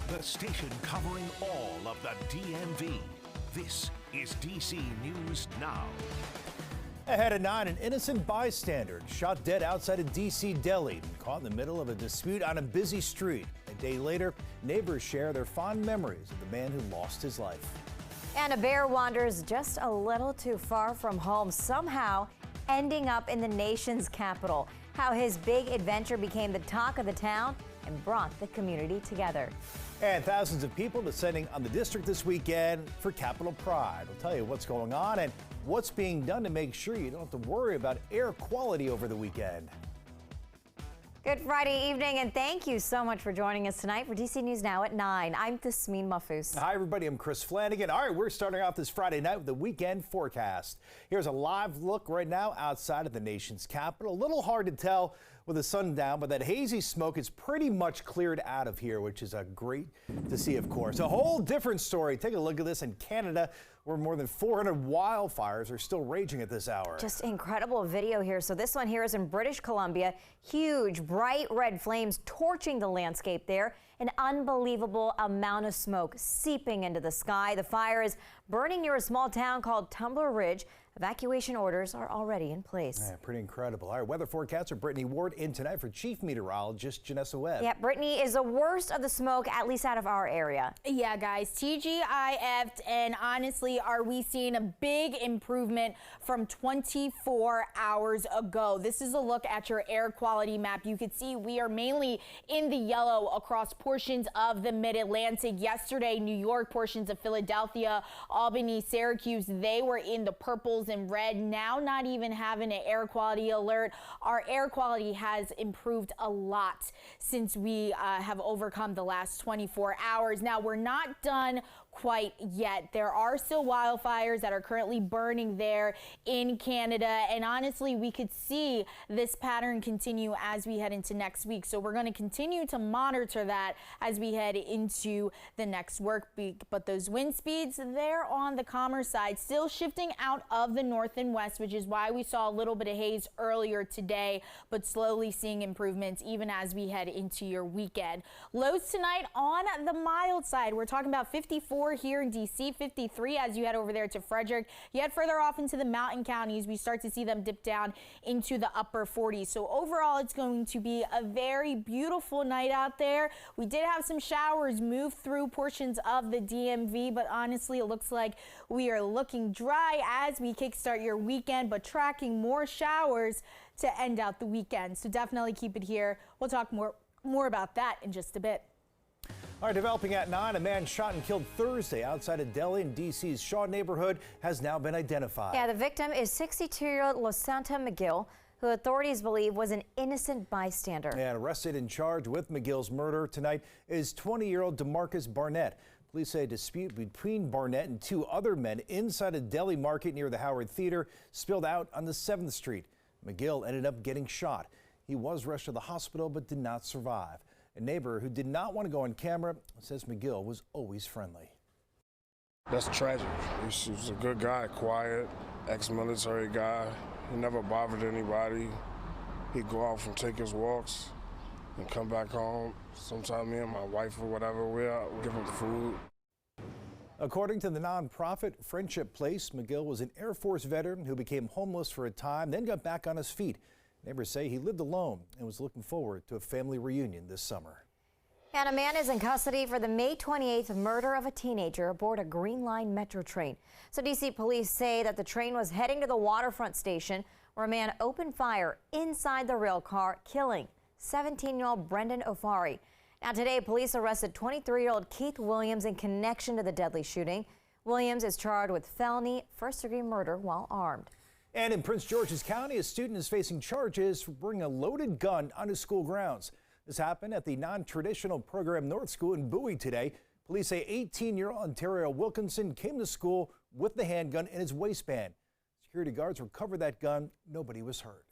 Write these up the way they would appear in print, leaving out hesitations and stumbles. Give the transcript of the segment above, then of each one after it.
The station covering all of the DMV. This is DC News Now. Ahead at 9, an innocent bystander shot dead outside of D.C. Deli, caught in the middle of a dispute on a busy street. A day later, neighbors share their fond memories of the man who lost his life. And a bear wanders just a little too far from home, somehow ending up in the nation's capital. How his big adventure became the talk of the town and brought the community together. And thousands of people descending on the district this weekend for Capitol Pride. We'll tell you what's going on and what's being done to make sure you don't have to worry about air quality over the weekend. Good Friday evening, and thank you so much for joining us tonight for DC News Now at 9. I'm Tasmin Mahfouz. Hi, everybody. I'm Chris Flanagan. All right, we're starting off this Friday night with the weekend forecast. Here's a live look right now outside of the nation's capital. A little hard to tell with the sun down, but that hazy smoke is pretty much cleared out of here, which is great to see, of course. A whole different story. Take a look at this in Canada, where more than 400 wildfires are still raging at this hour. Just incredible video here. So this one here is in British Columbia. Huge, bright red flames torching the landscape there. An unbelievable amount of smoke seeping into the sky. The fire is burning near a small town called Tumbler Ridge. Evacuation orders are already in place. Yeah, pretty incredible. All right, weather forecaster Brittany Ward in tonight for Chief Meteorologist Janessa Webb. Yeah, Brittany, is the worst of the smoke, at least out of our area. Yeah, guys, TGIF'd, and honestly, are we seeing a big improvement from 24 hours ago? This is a look at your air quality map. You can see we are mainly in the yellow across portions of the Mid-Atlantic. Yesterday, New York, portions of Philadelphia, Albany, Syracuse, they were in the purples and red. Now not even having an air quality alert. Our air quality has improved a lot since we have overcome the last 24 hours. Now we're not done quite yet. There are still wildfires that are currently burning there in Canada, and honestly we could see this pattern continue as we head into next week. So we're going to continue to monitor that as we head into the next work week. But those wind speeds, they're on the calmer side, still shifting out of the north and west, which is why we saw a little bit of haze earlier today, but slowly seeing improvements even as we head into your weekend. Lows tonight on the mild side. We're talking about 54 here in DC, 53 as you head over there to Frederick. You head further off into the mountain counties, we start to see them dip down into the upper 40s. So overall, it's going to be a very beautiful night out there. We did have some showers move through portions of the DMV, but honestly, it looks like we are looking dry as we kickstart your weekend, but tracking more showers to end out the weekend. So definitely keep it here. We'll talk more about that in just a bit. All right, developing at 9, a man shot and killed Thursday outside of Delhi in D.C.'s Shaw neighborhood has now been identified. Yeah, the victim is 62-year-old Losanta McGill, who authorities believe was an innocent bystander. And arrested and charged with McGill's murder tonight is 20-year-old DeMarcus Barnett. Police say a dispute between Barnett and 2 other men inside a deli market near the Howard Theater spilled out on the 7th Street. McGill ended up getting shot. He was rushed to the hospital but did not survive. A neighbor who did not want to go on camera says McGill was always friendly. That's tragic. He was a good guy, quiet, ex-military guy. He never bothered anybody. He'd go off and take his walks and come back home. Sometimes me and my wife or whatever, we'll give him food. According to the nonprofit Friendship Place, McGill was an Air Force veteran who became homeless for a time, then got back on his feet. Neighbors say he lived alone and was looking forward to a family reunion this summer. And a man is in custody for the May 28th murder of a teenager aboard a Green Line Metro train. So D.C. police say that the train was heading to the waterfront station where a man opened fire inside the rail car, killing 17-year-old Brendan Ofari. Now today, police arrested 23-year-old Keith Williams in connection to the deadly shooting. Williams is charged with felony first-degree murder while armed. And in Prince George's County, a student is facing charges for bringing a loaded gun onto school grounds. This happened at the non-traditional program North School in Bowie today. Police say 18-year-old Ontario Wilkinson came to school with the handgun in his waistband. Security guards recovered that gun. Nobody was hurt.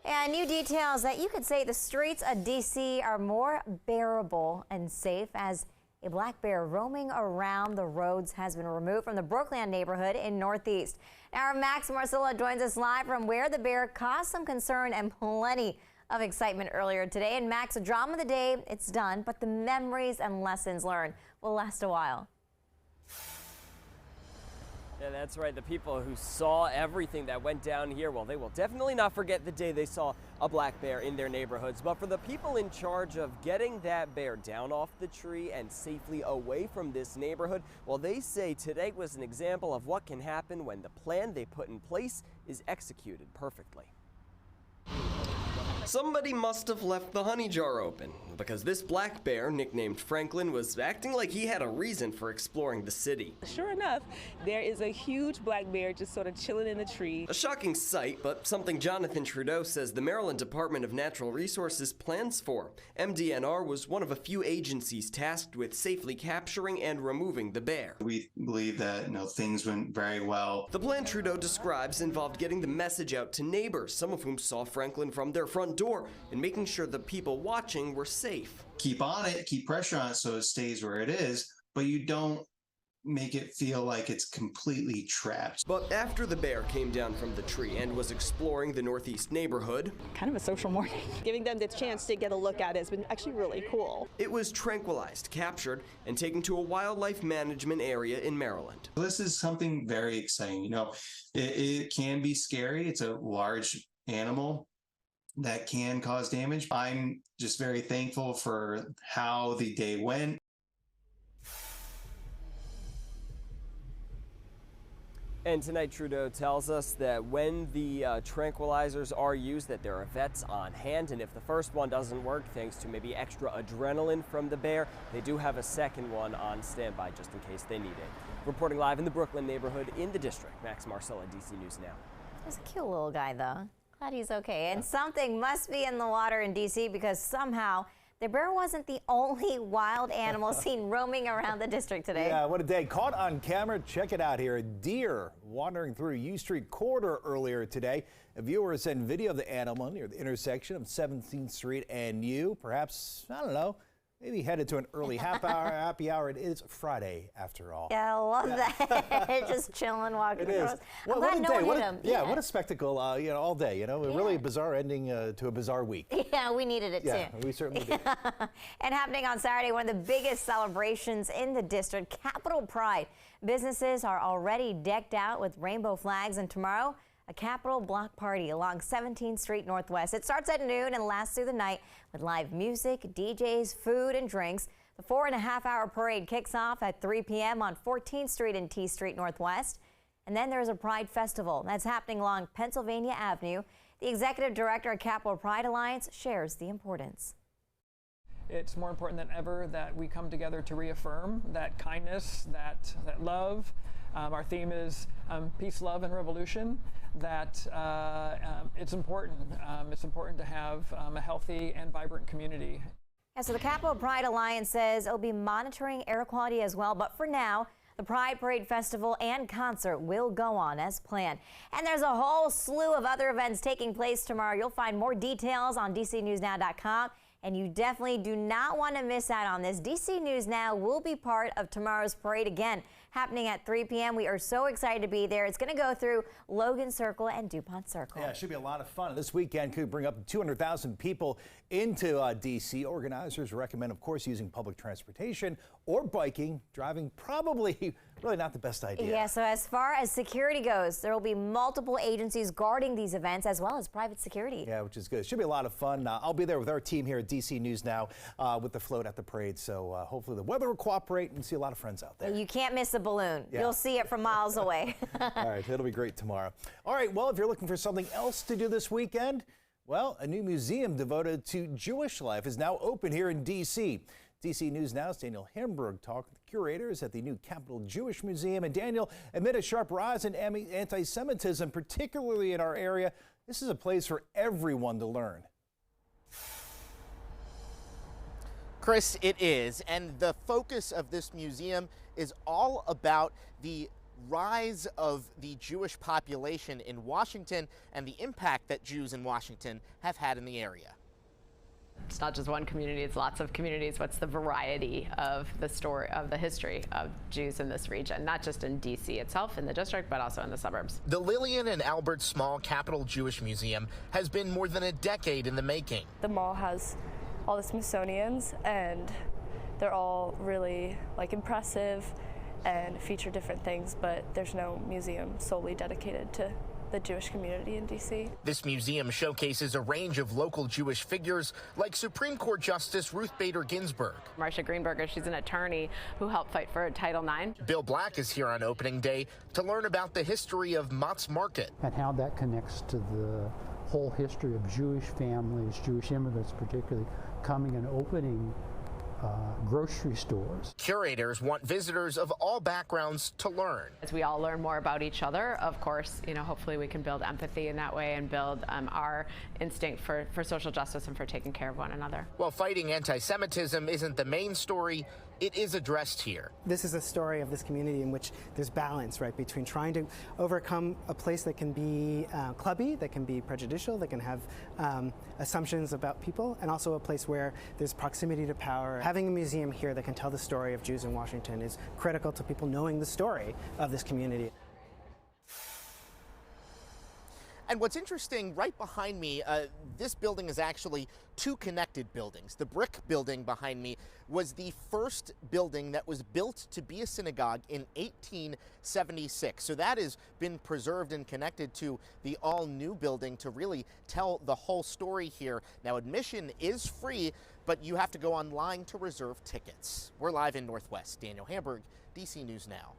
And new details that you could say the streets of D.C. are more bearable and safe as a black bear roaming around the roads has been removed from the Brookland neighborhood in Northeast. Now, our Max Marcilla joins us live from where the bear caused some concern and plenty of excitement earlier today. And Max, the drama of the day, it's done, but the memories and lessons learned will last a while. Yeah, that's right. The people who saw everything that went down here, well, they will definitely not forget the day they saw a black bear in their neighborhoods. But for the people in charge of getting that bear down off the tree and safely away from this neighborhood, well, they say today was an example of what can happen when the plan they put in place is executed perfectly. Somebody must have left the honey jar open, because this black bear, nicknamed Franklin, was acting like he had a reason for exploring the city. Sure enough, there is a huge black bear just sort of chilling in the tree. A shocking sight, but something Jonathan Trudeau says the Maryland Department of Natural Resources plans for. MDNR was one of a few agencies tasked with safely capturing and removing the bear. We believe that things went very well. The plan Trudeau describes involved getting the message out to neighbors, some of whom saw Franklin from their front door, and making sure the people watching were safe. Keep on it, keep pressure on it so it stays where it is, but you don't make it feel like it's completely trapped. But after the bear came down from the tree and was exploring the northeast neighborhood, Kind of a social morning. Giving them the chance to get a look at it has been actually really cool. it was tranquilized, captured, and taken to a wildlife management area in Maryland. This is something very exciting. It can be scary. It's a large animal that can cause damage. I'm just very thankful for how the day went. And tonight, Trudeau tells us that when the tranquilizers are used, that there are vets on hand, and if the first one doesn't work, thanks to maybe extra adrenaline from the bear, they do have a second one on standby just in case they need it. Reporting live in the Brooklyn neighborhood in the district, Max Marcella, DC News Now. He's a cute little guy, though. Glad he's okay. And something must be in the water in D.C. because somehow the bear wasn't the only wild animal seen roaming around the district today. Yeah, what a day. Caught on camera. Check it out here. A deer wandering through U Street corridor earlier today. A viewer sent video of the animal near the intersection of 17th Street and U. Perhaps, I don't know, maybe headed to an early happy hour. It is Friday, after all. Yeah, I love that. Just chilling, walking across. I'm glad no one hit him. Yeah, what a spectacle, all day, A really bizarre ending to a bizarre week. Yeah, we needed it Yeah, too. we certainly did. And happening on Saturday, one of the biggest celebrations in the district, Capitol Pride. Businesses are already decked out with rainbow flags, and tomorrow, a Capitol block party along 17th Street Northwest. It starts at noon and lasts through the night with live music, DJs, food, and drinks. The 4.5-hour parade kicks off at 3 p.m. on 14th Street and T Street Northwest. And then there's a Pride Festival that's happening along Pennsylvania Avenue. The executive director of Capitol Pride Alliance shares the importance. It's more important than ever that we come together to reaffirm that kindness, that love. Our theme is peace, love, and revolution. That it's important. It's important to have a healthy and vibrant community. Yeah, so the Capitol Pride Alliance says it'll be monitoring air quality as well. But for now, the Pride Parade Festival and concert will go on as planned. And there's a whole slew of other events taking place tomorrow. You'll find more details on DCNewsNow.com. And you definitely do not want to miss out on this. DC News Now will be part of tomorrow's parade again, happening at 3 p.m. We are so excited to be there. It's going to go through Logan Circle and DuPont Circle. Yeah, it should be a lot of fun. This weekend could bring up to 200,000 people into D.C. Organizers recommend, of course, using public transportation or biking. Driving probably really not the best idea. Yeah, so as far as security goes, there will be multiple agencies guarding these events as well as private security. Yeah, which is good. It should be a lot of fun. I'll be there with our team here at DC News Now with the float at the parade. So hopefully the weather will cooperate and see a lot of friends out there. You can't miss the balloon. Yeah. You'll see it from miles away. All right, it'll be great tomorrow. All right, well, if you're looking for something else to do this weekend, well, a new museum devoted to Jewish life is now open here in D.C. DC News Now's Daniel Hamburg talked with the curators at the new Capitol Jewish Museum. And Daniel, amid a sharp rise in anti-Semitism, particularly in our area, this is a place for everyone to learn. Chris, it is, and the focus of this museum is all about the rise of the Jewish population in Washington and the impact that Jews in Washington have had in the area. It's not just one community, it's lots of communities. What's the variety of the story, of the history of Jews in this region, not just in D.C. itself, in the district, but also in the suburbs. The Lillian and Albert Small Capital Jewish Museum has been more than a decade in the making. The mall has all the Smithsonians, and they're all really impressive and feature different things, but there's no museum solely dedicated to the Jewish community in D.C. This museum showcases a range of local Jewish figures like Supreme Court Justice Ruth Bader Ginsburg. Marcia Greenberger, she's an attorney who helped fight for Title IX. Bill Black is here on opening day to learn about the history of Mott's Market. And how that connects to the whole history of Jewish families, Jewish immigrants particularly, coming and opening grocery stores. Curators want visitors of all backgrounds to learn. As we all learn more about each other, of course, hopefully we can build empathy in that way and build our instinct for social justice and for taking care of one another. While fighting anti-Semitism isn't the main story, it is addressed here. This is a story of this community in which there's balance, right, between trying to overcome a place that can be clubby, that can be prejudicial, that can have assumptions about people, and also a place where there's proximity to power. Having a museum here that can tell the story of Jews in Washington is critical to people knowing the story of this community. And what's interesting, right behind me, this building is actually two connected buildings. The brick building behind me was the first building that was built to be a synagogue in 1876. So that has been preserved and connected to the all-new building to really tell the whole story here. Now, admission is free, but you have to go online to reserve tickets. We're live in Northwest. Daniel Hamburg, DC News Now.